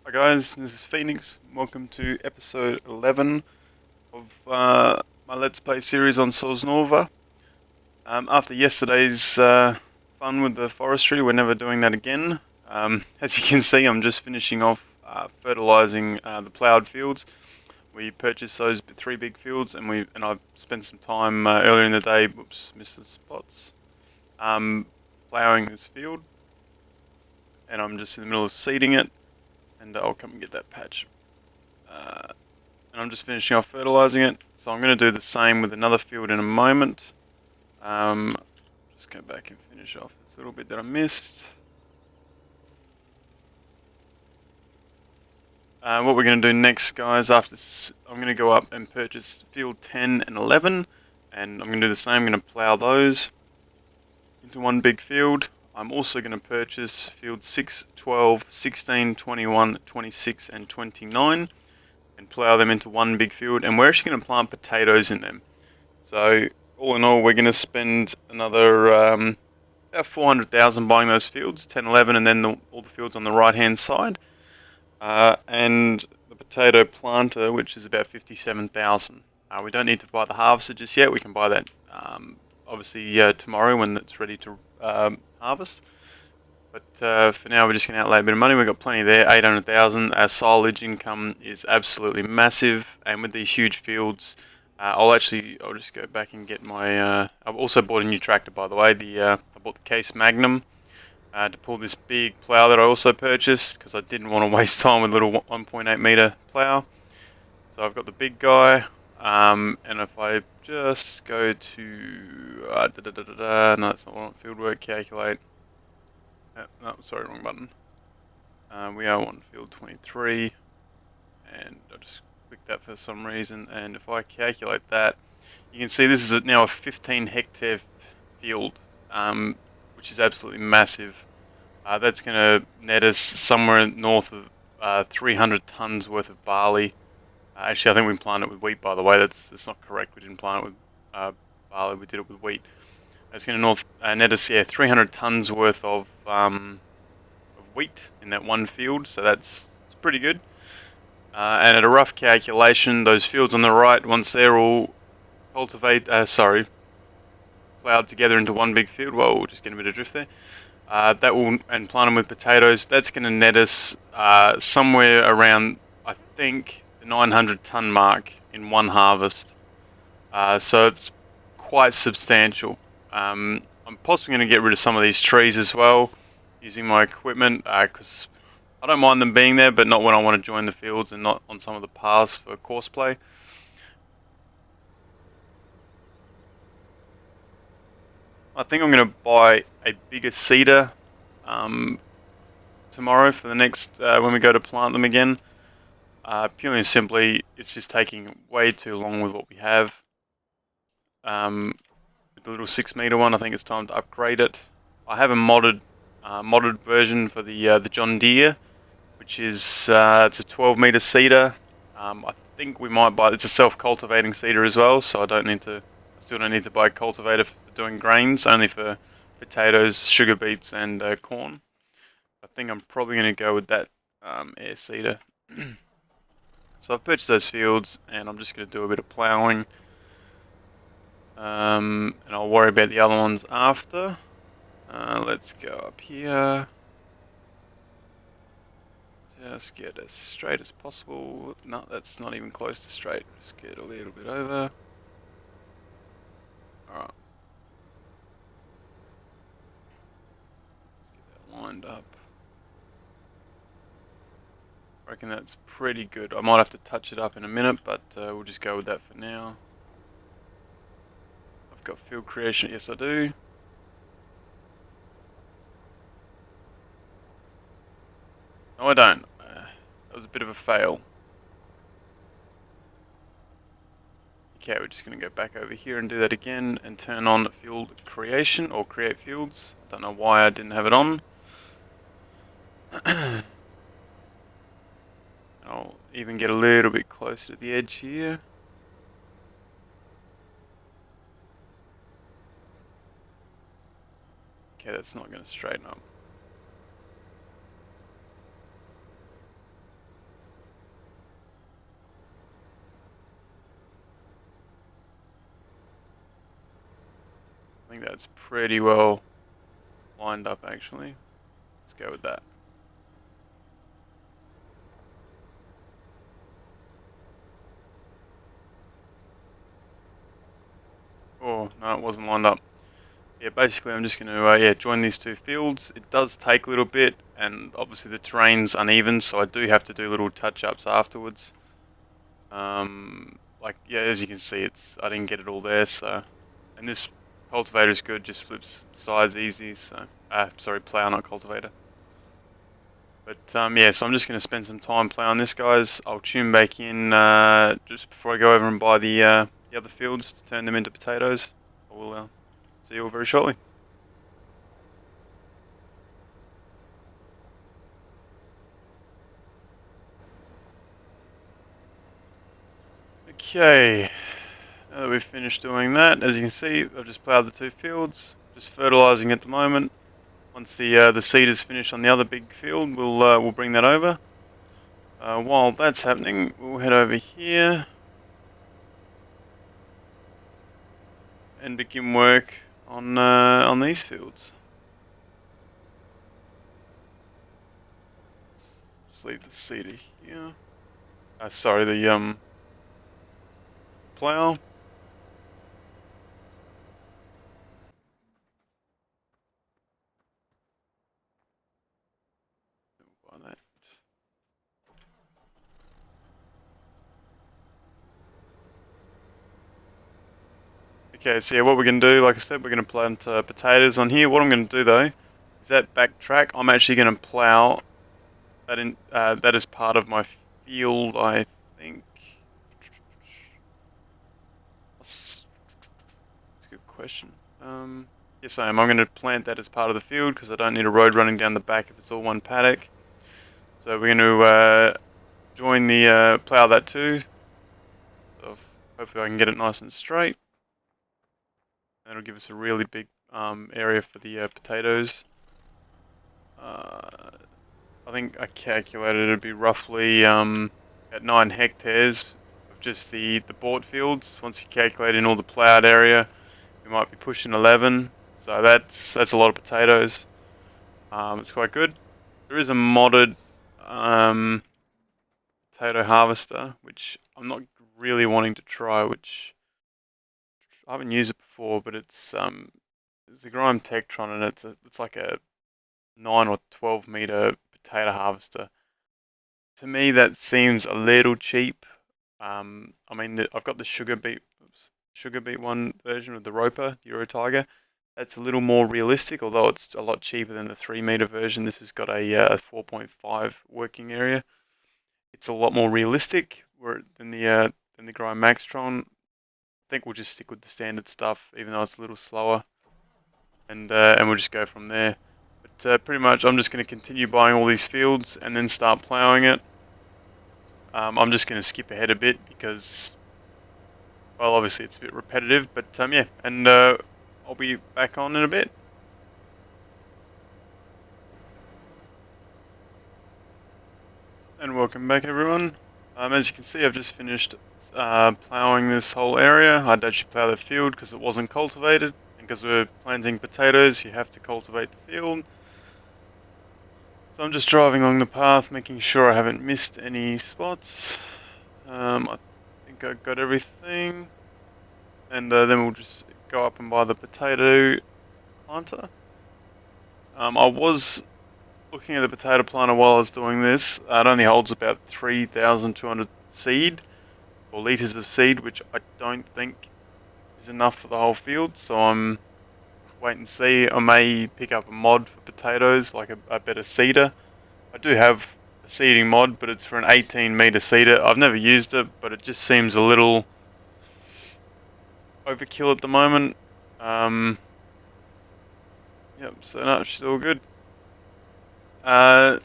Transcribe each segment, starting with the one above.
Hi guys, this is Phoenix. Welcome to episode 11 of my Let's Play series on Sosnova. After yesterday's fun with the forestry, we're never doing that again. As you can see, I'm just finishing off fertilizing the ploughed fields. We purchased those three big fields, and I spent some time earlier in the day. Whoops, missed the spots. Ploughing this field, and I'm just in the middle of seeding it. And I'll come and get that patch. And I'm just finishing off fertilizing it, so I'm going to do the same with another field in a moment. Just go back and finish off this little bit that I missed. What we're going to do next, guys, after this, I'm going to go up and purchase field 10 and 11, and I'm going to do the same. I'm going to plow those into one big field. I'm also going to purchase field 6, 12, 16, 21, 26, and 29. And plough them into one big field, and we're actually going to plant potatoes in them. So all in all, we're going to spend another about 400,000 buying those fields, 10, 11, and then all the fields on the right hand side, and the potato planter, which is about 57,000. We don't need to buy the harvester just yet. We can buy that obviously tomorrow when it's ready to harvest. But for now, we're just going to outlay a bit of money. We've got plenty there, 800,000. Our silage income is absolutely massive, and with these huge fields, I'll just go back and get my. I've also bought a new tractor, by the way. I bought the Case Magnum to pull this big plough that I also purchased because I didn't want to waste time with a little 1.8 meter plough. So I've got the big guy, and if I just go to no, that's not what I want. Field work calculate. No, sorry, wrong button. We are on field 23, and I just clicked that for some reason. And if I calculate that, you can see this is now a 15 hectare field, which is absolutely massive. That's going to net us somewhere north of 300 tons worth of barley. Actually, I think we planted it with wheat, by the way. That's not correct. We didn't plant it with barley. We did it with wheat. It's going to net us 300 tons worth of wheat in that one field, so it's pretty good. And at a rough calculation, those fields on the right, once they're all plowed together into one big field, well, we'll just get a bit of drift there. And plant them with potatoes. That's going to net us somewhere around, I think, the 900 ton mark in one harvest. So it's quite substantial. I'm possibly going to get rid of some of these trees as well, using my equipment, because I don't mind them being there, but not when I want to join the fields and not on some of the paths for course play. I think I'm going to buy a bigger seeder tomorrow for the next when we go to plant them again. Purely and simply, it's just taking way too long with what we have. With the little 6 meter one, I think it's time to upgrade it. I have a modded version for the John Deere, which is it's a 12 meter seeder. I think we might buy. It's a self-cultivating seeder as well, so I still don't need to buy a cultivator for doing grains, only for potatoes, sugar beets, and corn. I think I'm probably going to go with that air seeder. So I've purchased those fields, and I'm just going to do a bit of ploughing. And I'll worry about the other ones after. Let's go up here. Just get as straight as possible. No, that's not even close to straight. Just get a little bit over. Alright. Let's get that lined up. I reckon that's pretty good. I might have to touch it up in a minute, but we'll just go with that for now. I've got field creation. Yes, I do. No, I don't. That was a bit of a fail. Okay, we're just going to go back over here and do that again and turn on field creation or create fields. I don't know why I didn't have it on. I'll even get a little bit closer to the edge here. Okay, that's not going to straighten up. think that's pretty well lined up actually. Let's go with that. Oh, no, it wasn't lined up. Yeah, basically I'm just going to join these two fields. It does take a little bit, and obviously the terrain's uneven, so I do have to do little touch-ups afterwards. Like, yeah, as you can see, I didn't get it all there, so... And this cultivator is good, just flips sides easy, so... sorry, plow, not cultivator. But, yeah, so I'm just going to spend some time plowing this, guys. I'll tune back in just before I go over and buy the other fields to turn them into potatoes. I will see you all very shortly. Okay, now that we've finished doing that, as you can see, I've just ploughed the two fields, just fertilising at the moment. Once the seed is finished on the other big field, we'll bring that over. While that's happening, we'll head over here and begin work on these fields. Just leave the seeder here. Sorry, the plough. Buy that. Okay, so yeah, what we're going to do, like I said, we're going to plant potatoes on here. What I'm going to do though, is that backtrack, I'm actually going to plough that in. That is part of my field, I think. That's a good question. Yes, I am. I'm going to plant that as part of the field because I don't need a road running down the back if it's all one paddock. So we're going to join the plough that too. So hopefully I can get it nice and straight. That'll give us a really big area for the potatoes. I think I calculated it'd be roughly at 9 hectares of just the bought fields. Once you calculate in all the ploughed area, we might be pushing 11. So that's a lot of potatoes. It's quite good. There is a modded potato harvester, which I'm not really wanting to try, which I haven't used it before, but it's a Grime Tektron, and it's like a 9 or 12 meter potato harvester. To me, that seems a little cheap. I mean, I've got the Sugar Beet one version of the Roper Euro Tiger. That's a little more realistic, although it's a lot cheaper than the 3 meter version. This has got a 4.5 working area. It's a lot more realistic than the Grime Maxtron. I think we'll just stick with the standard stuff, even though it's a little slower, and we'll just go from there. But pretty much, I'm just going to continue buying all these fields and then start ploughing it. I'm just going to skip ahead a bit because, well, obviously it's a bit repetitive. But yeah, and I'll be back on in a bit. And welcome back, everyone. As you can see, I've just finished ploughing this whole area. I'd actually plough the field because it wasn't cultivated. And because we're planting potatoes, you have to cultivate the field. So I'm just driving along the path, making sure I haven't missed any spots. I think I got everything. And then we'll just go up and buy the potato planter. I was looking at the potato planter while I was doing this. It only holds about 3,200 seed, or litres of seed, which I don't think is enough for the whole field. So I'm wait and see. I may pick up a mod for potatoes, like a better seeder. I do have a seeding mod, but it's for an 18 meter seeder. I've never used it, but it just seems a little overkill at the moment. Yep, so no, it's all good. So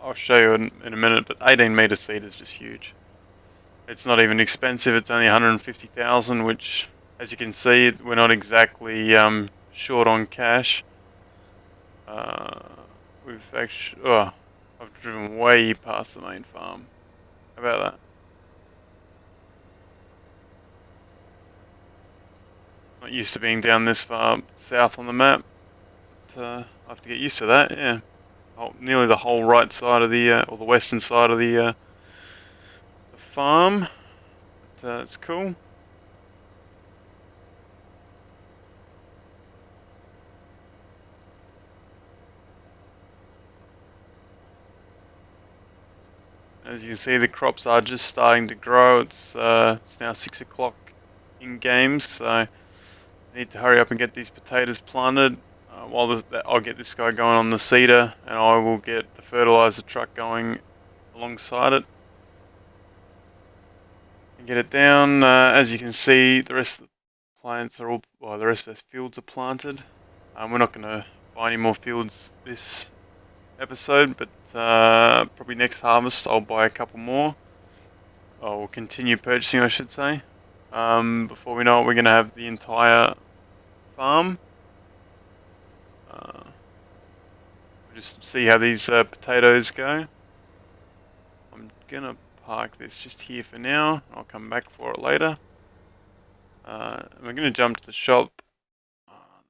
I'll show you in a minute, but 18 meter seed is just huge. It's not even expensive, it's only 150,000, which, as you can see, we're not exactly short on cash. We've actually, I've driven way past the main farm. How about Not used to being down this far south on the map, but I have to get used to that. Yeah, nearly the whole right side of the or the western side of the farm. But it's cool. As you can see, the crops are just starting to grow. It's now 6 o'clock in games, so I need to hurry up and get these potatoes planted. I'll get this guy going on the seeder, and I will get the fertilizer truck going alongside it and get it down. As you can see, the rest of the plants are all, well, the rest of the fields are planted. We're not going to buy any more fields this episode, but probably next harvest I'll buy a couple more. I will continue purchasing, I should say. Before we know it, we're going to have the entire farm. We'll just see how these potatoes go. I'm going to park this just here for now. I'll come back for it later. We're going to jump to the shop.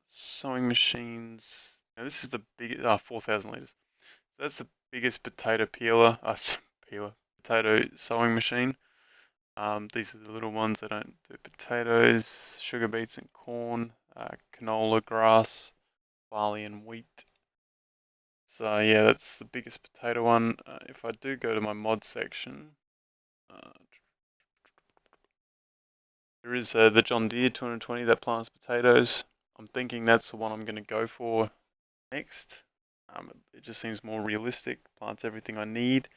Sewing machines. Now this is the biggest, 4,000 litres. So that's the biggest potato peeler, potato sewing machine. These are the little ones that don't do potatoes, sugar beets and corn, canola, grass, barley and wheat. So yeah, that's the biggest potato one. If I do go to my mod section, there is the John Deere 220 that plants potatoes. I'm thinking that's the one I'm going to go for next. It just seems more realistic, plants everything I need.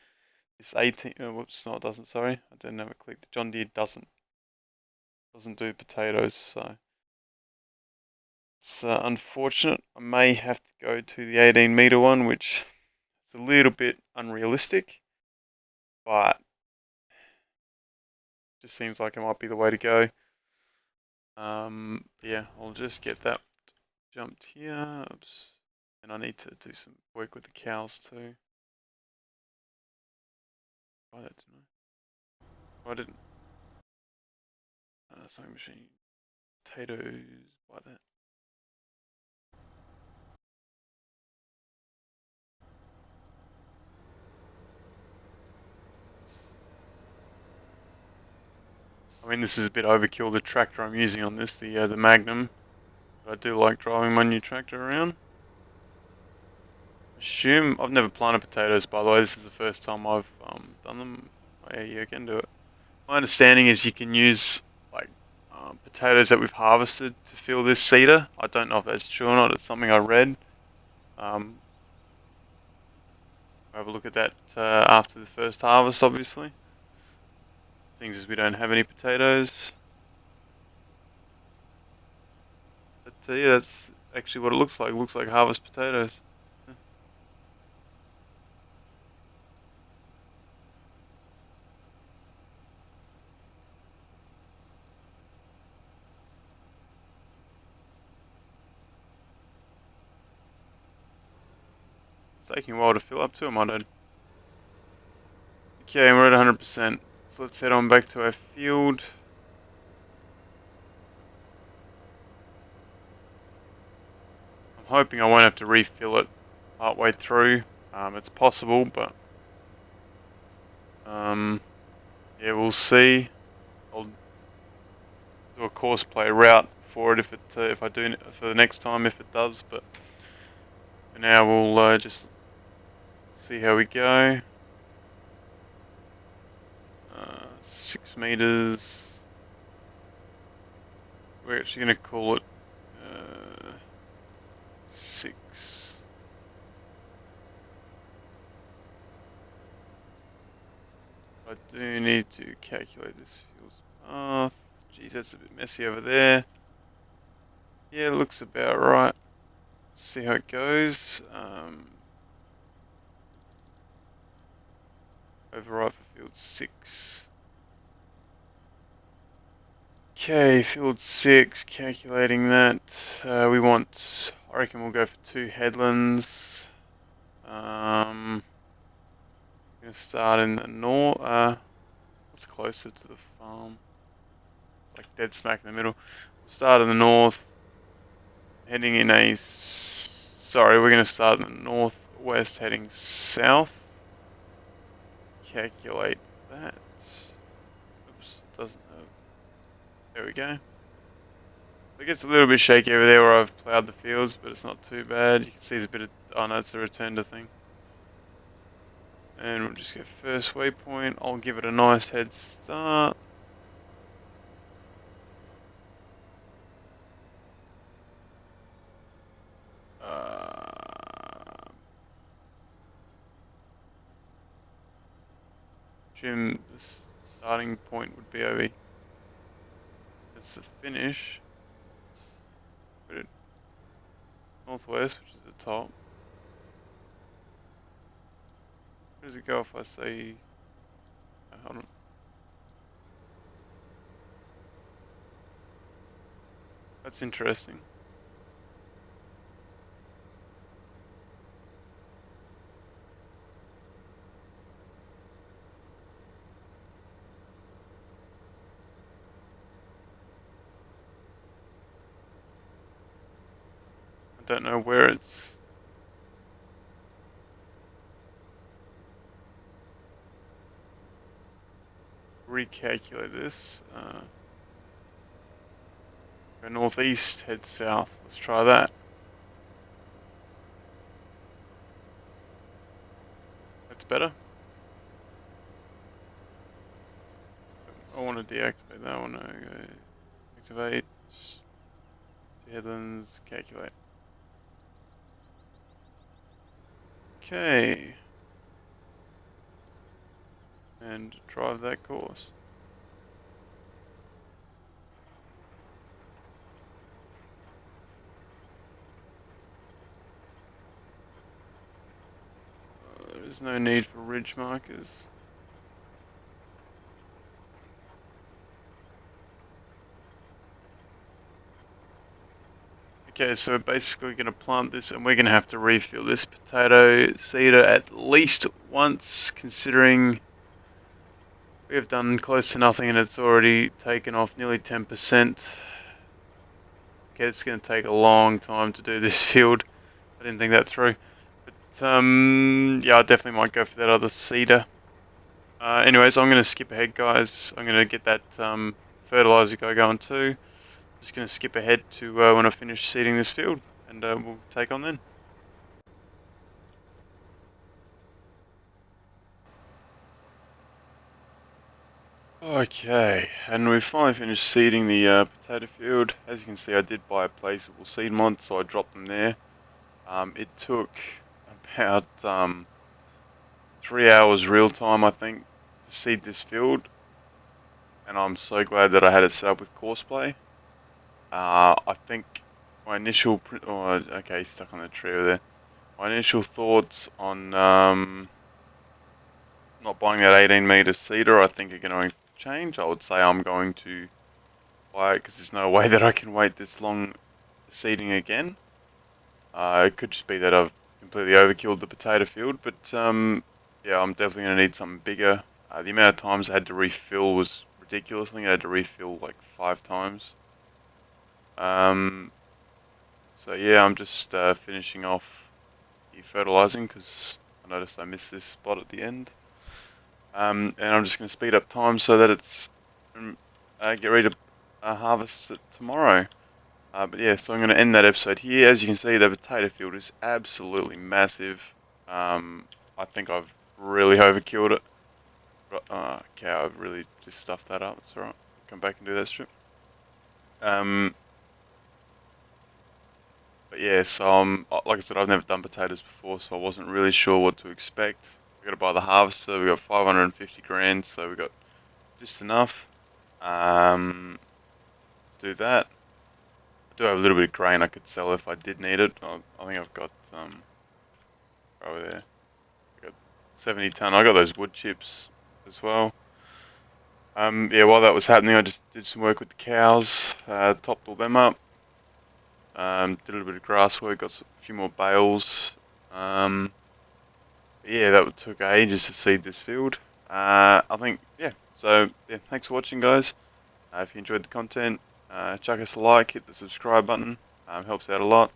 This 18, whoops, no it doesn't, sorry, I didn't have it clicked. The John Deere doesn't do potatoes, so it's unfortunate. I may have to go to the 18-meter one, which is a little bit unrealistic, but just seems like it might be the way to go. Yeah, I'll just get that jumped here. Oops. And I need to do some work with the cows too. Why that didn't I? Why didn't? Sewing machine. Potatoes. Why that? I mean, this is a bit overkill. The tractor I'm using on this, the Magnum. But I do like driving my new tractor around. Assume I've never planted potatoes, by the way. This is the first time I've done them. Oh, yeah, you can do it. My understanding is you can use like potatoes that we've harvested to fill this seeder. I don't know if that's true or not. It's something I read. We'll have a look at that after the first harvest, obviously. Things as we don't have any potatoes. But yeah, that's actually what it looks like. It looks like harvest potatoes. It's taking a while to fill up too, my dude. Okay, we're at 100%. So let's head on back to our field. I'm hoping I won't have to refill it partway through. It's possible, but yeah, we'll see. I'll do a course play route for it if I do for the next time if it does. But for now, we'll just see how we go. 6 meters. We're actually going to call it 6. I do need to calculate this fuel's path. Geez, that's a bit messy over there. Yeah, it looks about right. See how it goes. Override for field 6. Okay, field 6, calculating that. We want, I reckon we'll go for 2 headlands. Gonna start in the north. What's closer to the farm? Like dead smack in the middle. Start in the north, heading in a... Sorry, we're going to start in the northwest, heading south. Calculate that. Oops, doesn't have... There we go. It gets a little bit shaky over there where I've ploughed the fields, but it's not too bad. You can see there's a bit of... Oh no, it's a return to thing. And we'll just go first waypoint. I'll give it a nice head start. Assume the starting point would be over. That's the finish. Put it northwest, which is the top. Where does it go if I say... Oh, hold on. That's interesting. I don't know where it's... Recalculate this. Go northeast, head south. Let's try that. That's better. I want to deactivate that one. Okay. Activate. Headlands. Calculate. Okay. And drive that course. There is no need for ridge markers. Okay, so we're basically going to plant this and we're going to have to refill this potato seeder at least once, considering we have done close to nothing and it's already taken off nearly 10%. Okay, it's going to take a long time to do this field. I didn't think that through. But, yeah, I definitely might go for that other seeder. Anyways, I'm going to skip ahead, guys. I'm going to get that fertilizer guy going too. Just going to skip ahead to when I finish seeding this field, and we'll take on then. Okay, and we've finally finished seeding the potato field. As you can see, I did buy a placeable seed mod, so I dropped them there. It took about 3 hours real time, I think, to seed this field, and I'm so glad that I had it set up with Courseplay. I think my initial... Oh, okay, he's stuck on the tree over there. My initial thoughts on not buying that 18 meter seeder, I think are going to change. I would say I'm going to buy it because there's no way that I can wait this long seeding again. It could just be that I've completely overkilled the potato field, but yeah, I'm definitely going to need something bigger. The amount of times I had to refill was ridiculous. I think I had to refill like 5 times. So yeah, I'm just finishing off the fertilizing because I noticed I missed this spot at the end. And I'm just going to speed up time so that it's get ready to harvest it tomorrow. But yeah, so I'm going to end that episode here. As you can see, the potato field is absolutely massive. I think I've really overkilled it. But, okay, I've really just stuffed that up. It's alright. Come back and do that strip. But yeah, so like I said, I've never done potatoes before, so I wasn't really sure what to expect. We got to buy the harvester. We got 550 grand, so we got just enough to do that. I do have a little bit of grain I could sell if I did need it. I think I've got over there. I got 70 ton. I got those wood chips as well. Yeah, while that was happening, I just did some work with the cows. Topped all them up. Did a little bit of grass work, got a few more bales. Yeah, that took ages to seed this field. I think, yeah, so yeah, thanks for watching, guys. If you enjoyed the content, Chuck us a like, hit the subscribe button, helps out a lot.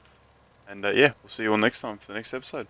And yeah, we'll see you all next time for the next episode.